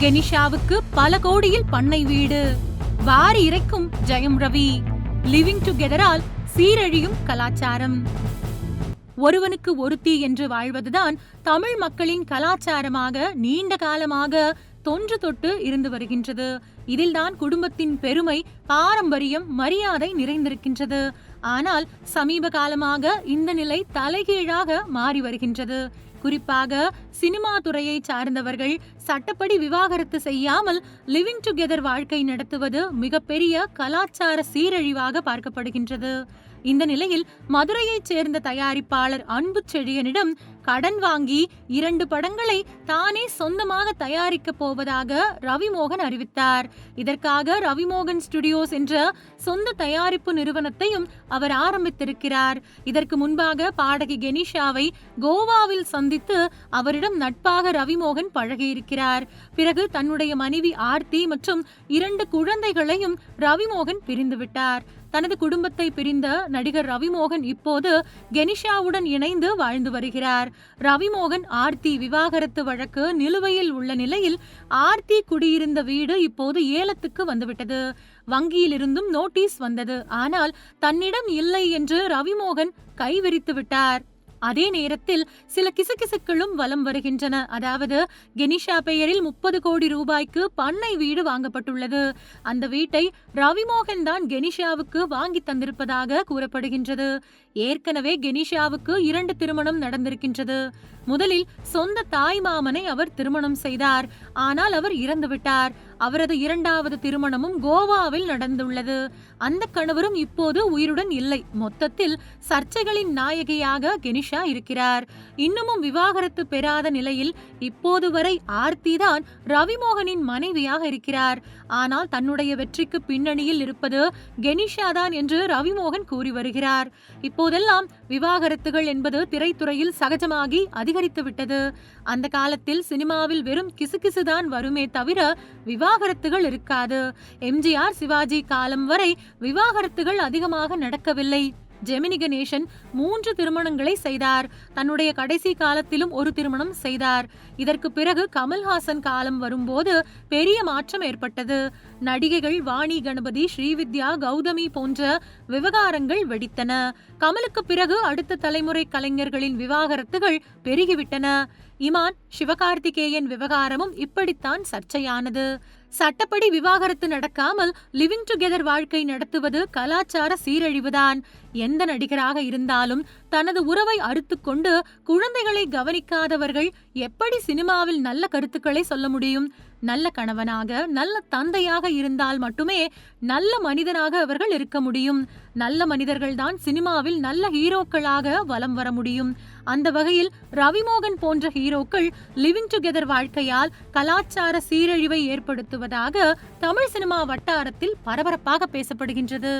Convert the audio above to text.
கெனிஷாவுக்கு பல கோடியில் பண்ணை வீடு, வாரி இறைக்கும் ஜெயம் ரவி. லிவிங் டுகெதரால் சீரழியும் கலாச்சாரம். ஒருவனுக்கு ஒருத்தி என்று வாழ்வதுதான் தமிழ் மக்களின் கலாச்சாரமாக நீண்ட காலமாக தொன்று தொட்டு இருந்து வருகின்றது. இதில்தான் குடும்பத்தின் பெருமை, பாரம்பரியம், மரியாதை நிறைந்திருக்கின்றது. ஆனால் சமீப காலமாக இந்த நிலை தலைகீழாக மாறி வருகின்றது. குறிப்பாக சினிமா துறையை சார்ந்தவர்கள் சட்டப்படி விவாகரத்து செய்யாமல் லிவிங் டுகெதர் வாழ்க்கை நடத்துவது மிகப்பெரிய கலாச்சார சீரழிவாக பார்க்கப்படுகின்றது. இந்த நிலையில் மதுரையைச் சேர்ந்த தயாரிப்பாளர் அன்புச்செழியனிடம் கடன் வாங்கி 2 படங்களை தானே சொந்தமாக தயாரிக்கப் போவதாக ரவிமோகன் அறிவித்தார். இதற்காக ரவிமோகன் ஸ்டுடியோஸ் என்ற சொந்த தயாரிப்பு நிறுவனத்தையும் அவர் ஆரம்பித்திருக்கிறார். இதற்கு முன்பாக பாடகி கெனிஷாவை கோவாவில் சந்தித்து அவரிடம் நட்பாக ரவிமோகன் பழகியிருக்கிறார். பிறகு தன்னுடைய மனைவி ஆர்த்தி மற்றும் 2 குழந்தைகளையும் ரவிமோகன் பிரிந்துவிட்டார். தனது குடும்பத்தை பிரிந்த நடிகர் ரவிமோகன் இப்போது கெனிஷாவுடன் இணைந்து வாழ்ந்து வருகிறார். ரவிமோகன் ஆர்த்தி விவாகரத்து வழக்கு நிலுவையில் உள்ள நிலையில் ஆர்த்தி குடியிருந்த வீடு இப்போது ஏலத்துக்கு வந்துவிட்டது. வங்கியிலிருந்தும் நோட்டீஸ் வந்தது. ஆனால் தன்னிடம் இல்லை என்று ரவிமோகன் கைவிரித்து விட்டார். அதே நேரத்தில் சில கிசுகிசுக்களும் வலம் வருகின்றன. அதாவது கெனிஷா பெயரில் 30 கோடி ரூபாய்க்கு பண்ணை வீடு வாங்கப்பட்டுள்ளது. அந்த வீட்டை ரவிமோகன் தான் கெனிஷாவுக்கு வாங்கி தந்திருப்பதாக கூறப்படுகின்றது. ஏற்கனவே கெனிஷாவுக்கு 2 திருமணம் நடந்திருக்கின்றது. முதலில் சொந்த தாய் மாமனை அவர் திருமணம் செய்தார். ஆனால் அவர் இறந்துவிட்டார். அவரது 2வது திருமணமும் கோவாவில் நடந்துள்ளது. அந்த கணவரும் இப்போது உயிருடன் இல்லை. மொத்தத்தில் சர்ச்சைகளின் நாயகியாக கெனிஷா இருக்கிறார். இன்னமும் விவாகரத்து பெறாத நிலையில் இப்போது வரை ஆர்த்தி தான் ரவிமோகனின் மனைவியாக இருக்கிறார். ஆனால் தன்னுடைய வெற்றிக்கு பின்னணியில் இருப்பது கெனிஷா தான் என்று ரவிமோகன் கூறி வருகிறார். இப்போதெல்லாம் விவாகரத்துகள் என்பது திரைத்துறையில் சகஜமாகி அதிகரித்து விட்டது. அந்த காலத்தில் சினிமாவில் வெறும் கிசுகிசுதான் வருமே தவிர விவாகரத்துகள் இருக்காது. எம்ஜிஆர், சிவாஜி காலம் வரை விவாகரத்துகள் அதிகமாக நடக்கவில்லை. ஜெமினி கணேசன் 3 திருமணங்களை செய்தார். தன்னுடைய கடைசி காலத்திலும் ஒரு திருமணம் செய்தார். இதற்கு பிறகு கமல்ஹாசன் காலம் வரும்போது பெரிய மாற்றம் ஏற்பட்டது. நடிகைகள் வாணி கணபதி, ஸ்ரீவித்யா, கௌதமி போன்ற விவகாரங்கள் வெடித்தன. கமலுக்கு பிறகு அடுத்த தலைமுறை கலைஞர்களின் விவாகரத்துகள் பெருகிவிட்டன. இமான், சிவகார்த்திகேயன் விவகாரமும் இப்படித்தான் சர்ச்சையானது. சட்டப்படி விவாகரத்து நடக்காமல் லிவிங் டுகெதர் வாழ்க்கை நடத்துவது கலாச்சார சீரழிவுதான். எந்த நடிகராக இருந்தாலும் தனது உறவை அறுத்துக்கொண்டு குழந்தைகளை கவனிக்காதவர்கள் எப்படி சினிமாவில் நல்ல கருத்துக்களை சொல்ல முடியும்? நல்ல கணவனாக, நல்ல தந்தையாக இருந்தால் மட்டுமே நல்ல மனிதனாக அவர்கள் இருக்க முடியும். நல்ல மனிதர்கள்தான் சினிமாவில் நல்ல ஹீரோக்களாக வலம் வர முடியும். அந்த வகையில் ரவிமோகன் போன்ற ஹீரோக்கள் லிவிங் டுகெதர் வாழ்க்கையால் கலாச்சார சீரழிவை ஏற்படுத்துவதாக தமிழ் சினிமா வட்டாரத்தில் பரபரப்பாக பேசப்படுகின்றது.